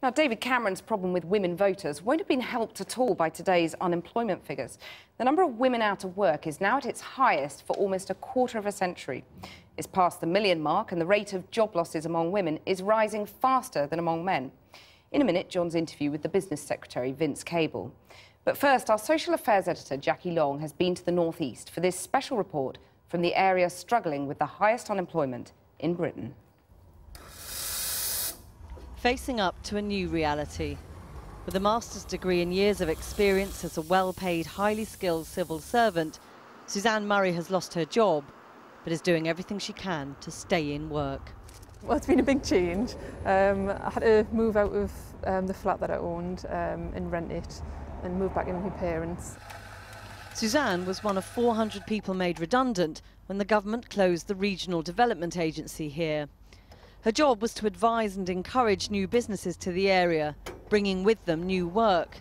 Now, David Cameron's problem with women voters won't have been helped at all by today's unemployment figures. The number of women out of work is now at its highest for almost a quarter of a century. It's past the million mark, and the rate of job losses among women is rising faster than among men. In a minute, John's interview with the Business Secretary, Vince Cable. But first, our social affairs editor, Jackie Long, has been to the North East for this special report from the area struggling with the highest unemployment in Britain. Facing up to a new reality. With a master's degree and years of experience as a well-paid, highly skilled civil servant, Suzanne Murray has lost her job, but is doing everything she can to stay in work. Well, it's been a big change. I had to move out of the flat that I owned and rent it and move back in with my parents. Suzanne was one of 400 people made redundant when the government closed the Regional Development Agency here. Her job was to advise and encourage new businesses to the area, bringing with them new work.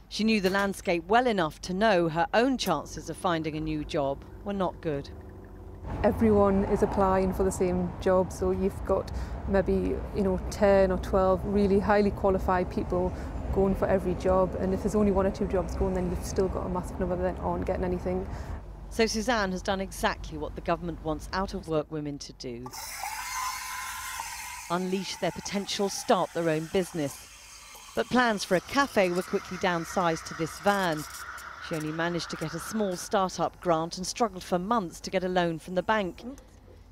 She knew the landscape well enough to know her own chances of finding a new job were not good. Everyone is applying for the same job, so you've got maybe 10 or 12 really highly qualified people going for every job, and if there's only one or two jobs going, then you've still got a massive number that aren't getting anything. So Suzanne has done exactly what the government wants out-of-work women to do. Unleash their potential, start their own business. But plans for a cafe were quickly downsized to this van. She only managed to get a small start-up grant and struggled for months to get a loan from the bank.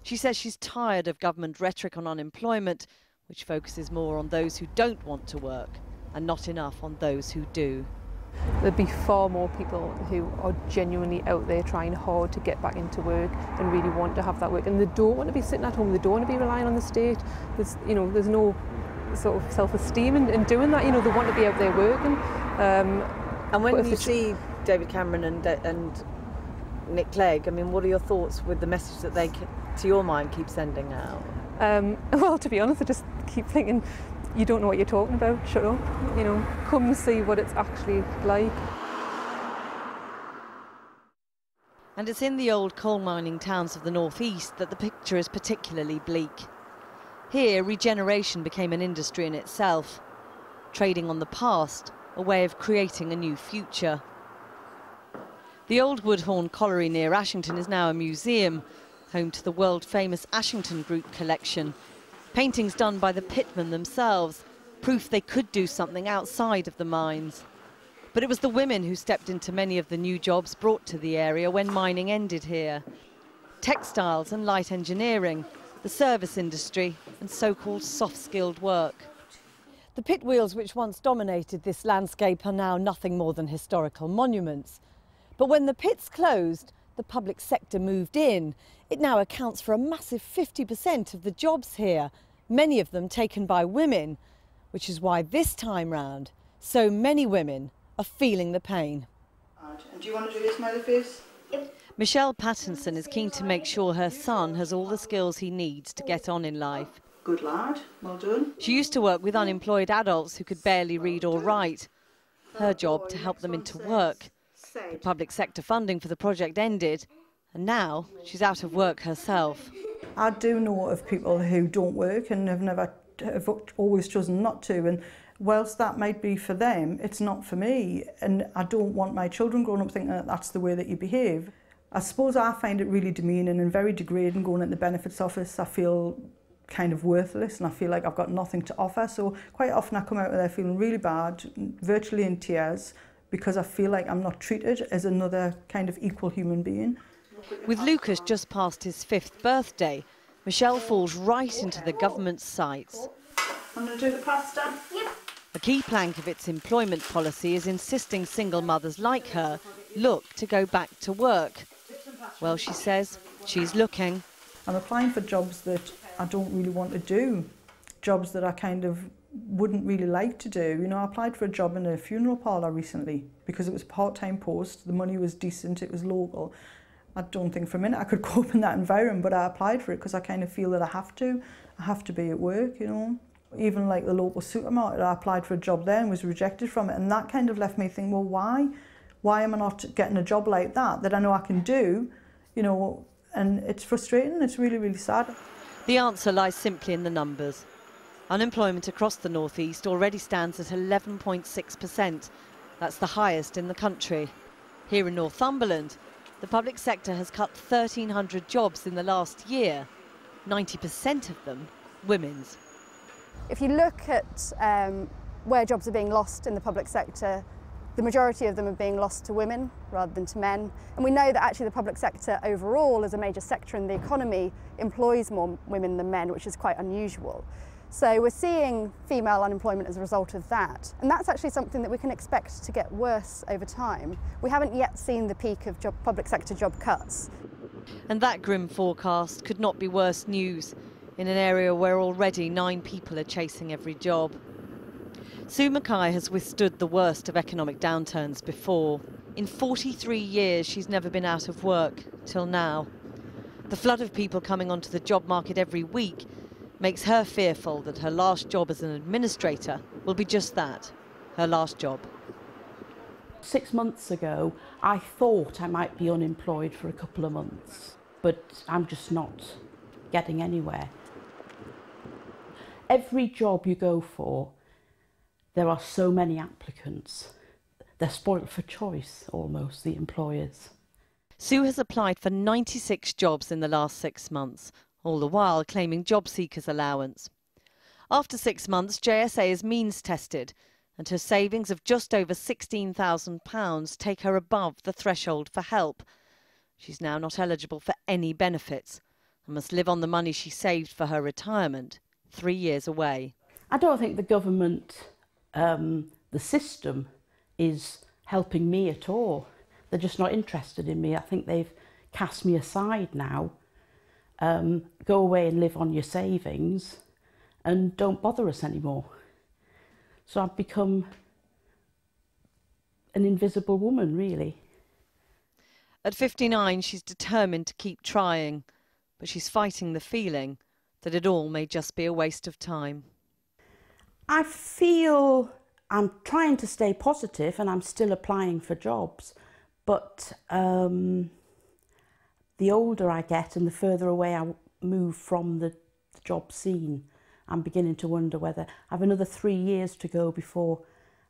She says she's tired of government rhetoric on unemployment, which focuses more on those who don't want to work and not enough on those who do. There'd be far more people who are genuinely out there trying hard to get back into work and really want to have that work, and they don't want to be sitting at home, they don't want to be relying on the state. There's no sort of self-esteem in doing that. They want to be out there working. And when you see David Cameron and Nick Clegg, I mean, what are your thoughts with the message that they, to your mind, keep sending out? Well, to be honest, I just keep thinking, you don't know what you're talking about, shut up. Come and see what it's actually like. And it's in the old coal mining towns of the North East that the picture is particularly bleak. Here, regeneration became an industry in itself, trading on the past, a way of creating a new future. The old Woodhorn Colliery near Ashington is now a museum, home to the world-famous Ashington Group collection. Paintings done by the pitmen themselves, proof they could do something outside of the mines. But it was the women who stepped into many of the new jobs brought to the area when mining ended here. Textiles and light engineering, the service industry and so-called soft-skilled work. The pit wheels which once dominated this landscape are now nothing more than historical monuments. But when the pits closed, the public sector moved in. It now accounts for a massive 50% of the jobs here, many of them taken by women, which is why this time round, so many women are feeling the pain. And do you want to do this smiley face? Yep. Michelle Pattinson is keen to make sure her son has all the skills he needs to get on in life. Good lad, well done. She used to work with unemployed adults who could barely read or write. Her job to help them into work. The public sector funding for the project ended, and now she's out of work herself. I do know of people who don't work and have always chosen not to, and whilst that might be for them, it's not for me, and I don't want my children growing up thinking that that's the way that you behave. I suppose I find it really demeaning and very degrading going at the benefits office. I feel kind of worthless and I feel like I've got nothing to offer, so quite often I come out of there feeling really bad, virtually in tears, because I feel like I'm not treated as another kind of equal human being. With Lucas just past his 5th birthday, Michelle falls right into the government's sights. I'm going to do the pasta. Yep. A key plank of its employment policy is insisting single mothers like her look to go back to work. Well, she says she's looking. I'm applying for jobs that I don't really want to do, jobs that I kind of wouldn't really like to do. I applied for a job in a funeral parlour recently because it was a part-time post, the money was decent, it was local. I don't think for a minute I could cope in that environment, but I applied for it because I kind of feel that I have to be at work, Even like the local supermarket, I applied for a job there and was rejected from it, and that kind of left me thinking, well, why? Why am I not getting a job like that I know I can do, and it's frustrating, it's really, really sad. The answer lies simply in the numbers. Unemployment across the North East already stands at 11.6%. That's the highest in the country. Here in Northumberland, the public sector has cut 1,300 jobs in the last year, 90% of them women's. If you look at where jobs are being lost in the public sector, the majority of them are being lost to women rather than to men. And we know that actually the public sector overall, as a major sector in the economy, employs more women than men, which is quite unusual. So we're seeing female unemployment as a result of that. And that's actually something that we can expect to get worse over time. We haven't yet seen the peak of public sector job cuts. And that grim forecast could not be worse news in an area where already 9 people are chasing every job. Sue Mackay has withstood the worst of economic downturns before. In 43 years, she's never been out of work, till now. The flood of people coming onto the job market every week makes her fearful that her last job as an administrator will be just that, her last job. 6 months ago, I thought I might be unemployed for a couple of months, but I'm just not getting anywhere. Every job you go for, there are so many applicants. They're spoilt for choice, almost, the employers. Sue has applied for 96 jobs in the last 6 months, all the while claiming job seekers allowance. After 6 months, JSA is means tested, and her savings of just over £16,000 take her above the threshold for help. She's now not eligible for any benefits and must live on the money she saved for her retirement, 3 years away. I don't think the government, the system, is helping me at all. They're just not interested in me. I think they've cast me aside now. Go away and live on your savings and don't bother us anymore. So I've become an invisible woman, really. At 59, she's determined to keep trying, but she's fighting the feeling that it all may just be a waste of time. I feel I'm trying to stay positive and I'm still applying for jobs, but the older I get and the further away I move from the job scene, I'm beginning to wonder whether I have another 3 years to go before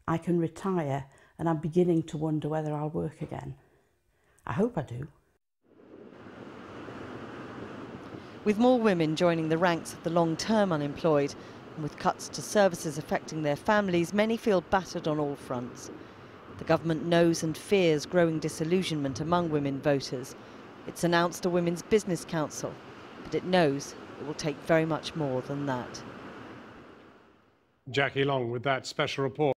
I can retire, and I'm beginning to wonder whether I'll work again. I hope I do. With more women joining the ranks of the long-term unemployed, and with cuts to services affecting their families, many feel battered on all fronts. The government knows and fears growing disillusionment among women voters. It's announced a Women's Business Council, but it knows it will take very much more than that. Jackie Long with that special report.